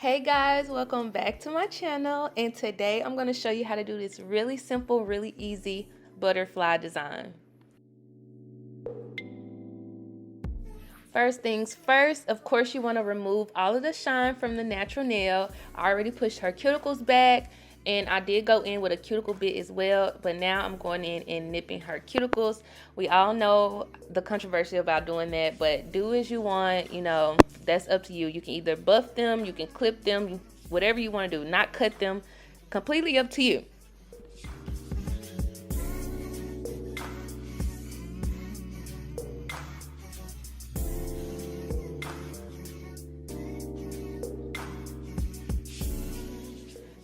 Hey guys, welcome back to my channel, and today I'm going to show you how to do this really simple, really easy butterfly design. First things first, of course you want to remove all of the shine from the natural nail. I already pushed her cuticles back, and I did go in with a cuticle bit as well, but now I'm going in and nipping her cuticles. We all know the controversy about doing that, but do as you want, that's up to you. You can either buff them, you can clip them, whatever you want to do, not cut them, completely up to you.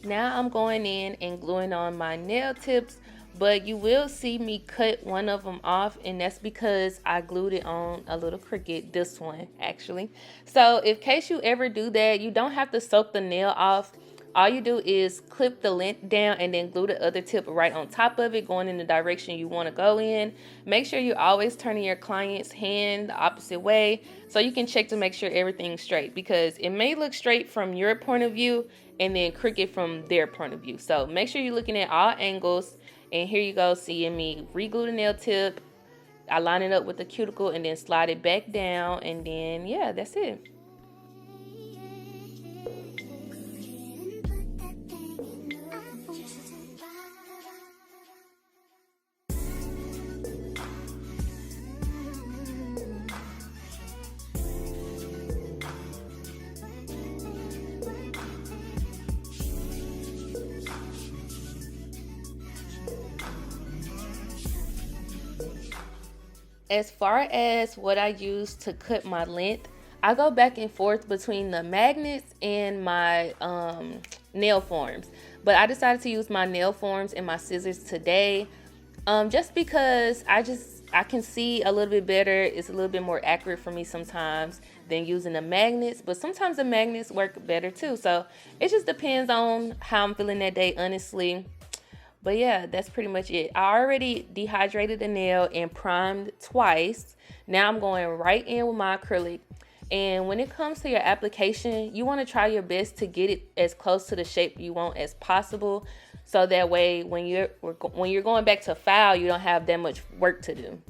Now I'm going in and gluing on my nail tips, but you will see me cut one of them off, and that's because I glued it on a little Cricut, this one actually. So in case you ever do that, you don't have to soak the nail off. All you do is clip the length down and then glue the other tip right on top of it, going in the direction you want to go in. Make sure you're always turning your client's hand the opposite way so you can check to make sure everything's straight, because it may look straight from your point of view and then crooked from their point of view. So make sure you're looking at all angles. And here you go, seeing me re-glue the nail tip. I line it up with the cuticle and then slide it back down, and then yeah, that's it. As far as what I use to cut my length, I go back and forth between the magnets and my nail forms. But I decided to use my nail forms and my scissors today, just because I can see a little bit better. It's a little bit more accurate for me sometimes than using the magnets, but sometimes the magnets work better too. So it just depends on how I'm feeling that day, honestly. But yeah, that's pretty much it. I already dehydrated the nail and primed twice. Now I'm going right in with my acrylic. And when it comes to your application, you want to try your best to get it as close to the shape you want as possible. So that way, when you're going back to file, you don't have that much work to do.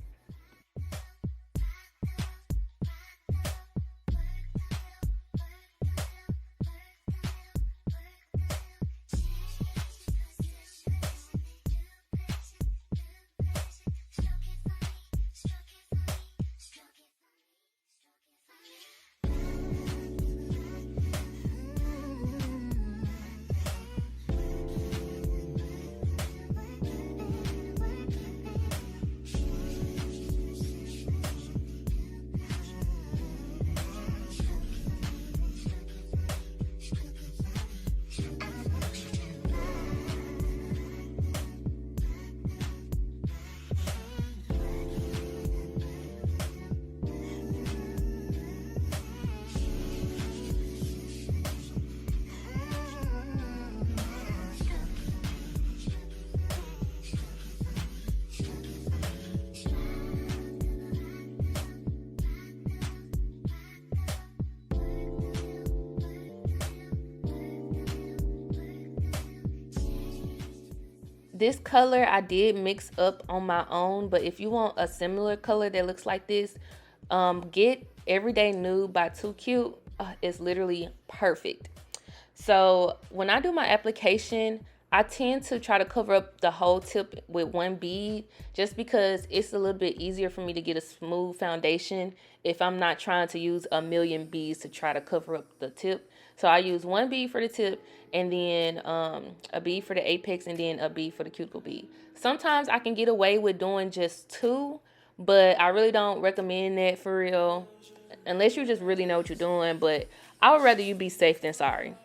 This color I did mix up on my own, but if you want a similar color that looks like this, get Everyday Nude by Too Cute. It's literally perfect. So when I do my application, I tend to try to cover up the whole tip with one bead, just because it's a little bit easier for me to get a smooth foundation if I'm not trying to use a million beads to try to cover up the tip. So I use one bead for the tip, and then a bead for the apex, and then a bead for the cuticle bead. Sometimes I can get away with doing just two, but I really don't recommend that for real, unless you just really know what you're doing. But I would rather you be safe than sorry.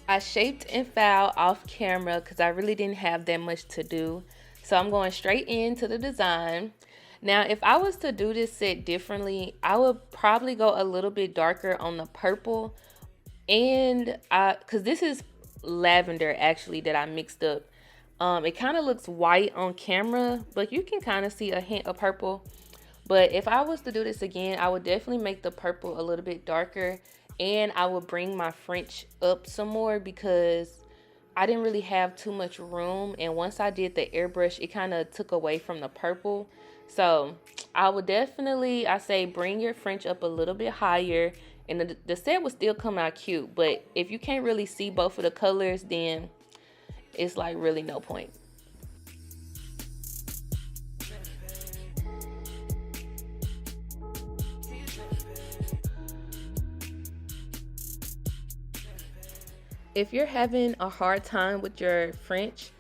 I shaped and filed off camera because I really didn't have that much to do. So I'm going straight into the design. Now, if I was to do this set differently, I would probably go a little bit darker on the purple. And because this is lavender actually that I mixed up. It kind of looks white on camera, but you can kind of see a hint of purple. But if I was to do this again, I would definitely make the purple a little bit darker, and I would bring my French up some more because I didn't really have too much room. And once I did the airbrush, it kind of took away from the purple. So I would definitely, I say, bring your French up a little bit higher, and the set will still come out cute. But if you can't really see both of the colors, then it's like really no point. If you're having a hard time with your French,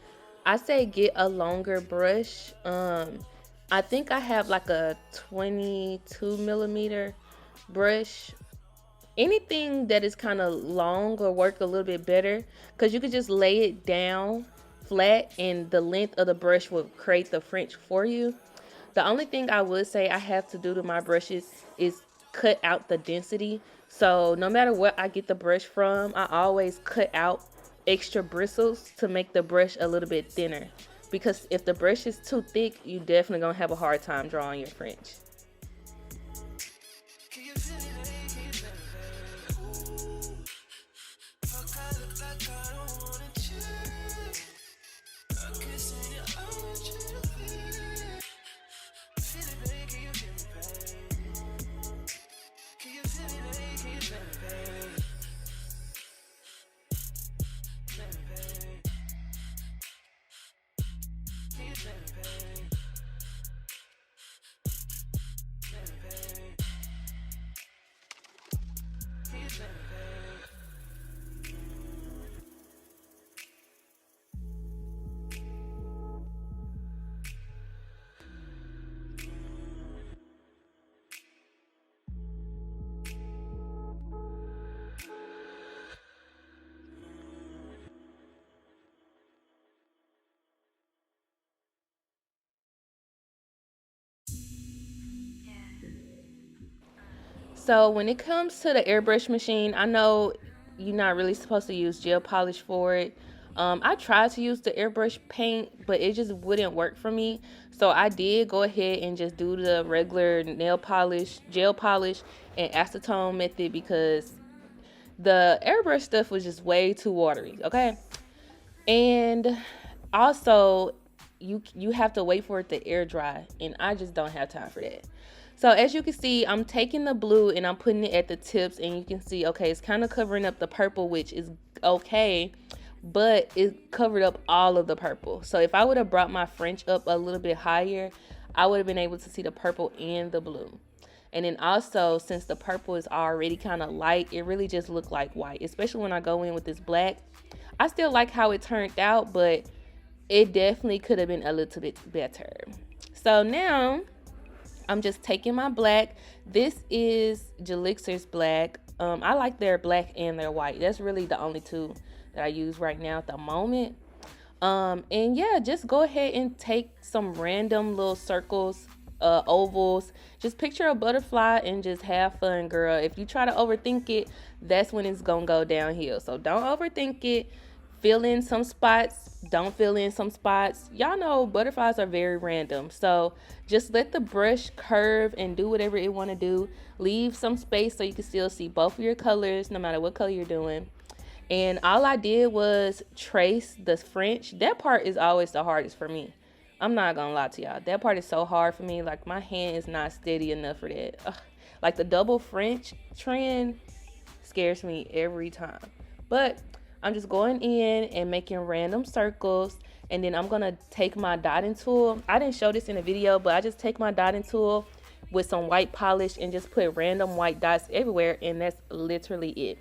I say get a longer brush. I think I have like a 22 millimeter brush. Anything that is kind of long will work a little bit better because you could just lay it down flat and the length of the brush will create the French for you. The only thing I would say I have to do to my brushes is cut out the density. So no matter what I get the brush from, I always cut out extra bristles to make the brush a little bit thinner. Because if the brush is too thick, you definitely gonna have a hard time drawing your French. So when it comes to the airbrush machine, I know you're not really supposed to use gel polish for it. I tried to use the airbrush paint, but it just wouldn't work for me. So I did go ahead and just do the regular nail polish, gel polish, and acetone method because the airbrush stuff was just way too watery. Okay, and also you have to wait for it to air dry, and I just don't have time for that. So as you can see, I'm taking the blue and I'm putting it at the tips, and you can see, okay, it's kind of covering up the purple, which is okay, but it covered up all of the purple. So if I would have brought my French up a little bit higher, I would have been able to see the purple and the blue. And then also, since the purple is already kind of light, it really just looked like white, especially when I go in with this black. I still like how it turned out, but it definitely could have been a little bit better. So now I'm just taking my black. This is Gelixir's black. I like their black and their white. That's really the only two that I use right now at the moment. And yeah, just go ahead and take some random little circles, ovals. Just picture a butterfly and just have fun, girl. If you try to overthink it, that's when it's gonna go downhill. So don't overthink it. Fill in some spots, don't fill in some spots. Y'all know butterflies are very random. So just let the brush curve and do whatever it want to do. Leave some space so you can still see both of your colors, no matter what color you're doing. And all I did was trace the French. That part is always the hardest for me. I'm not gonna lie to y'all. That part is so hard for me. Like my hand is not steady enough for that. Ugh. Like the double French trend scares me every time. But I'm just going in and making random circles. And then I'm gonna take my dotting tool. I didn't show this in the video, but I just take my dotting tool with some white polish and just put random white dots everywhere. And that's literally it.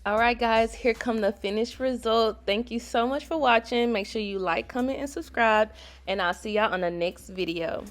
All right, guys, here come the finished result. Thank you so much for watching. Make sure you like, comment, and subscribe, and I'll see y'all on the next video.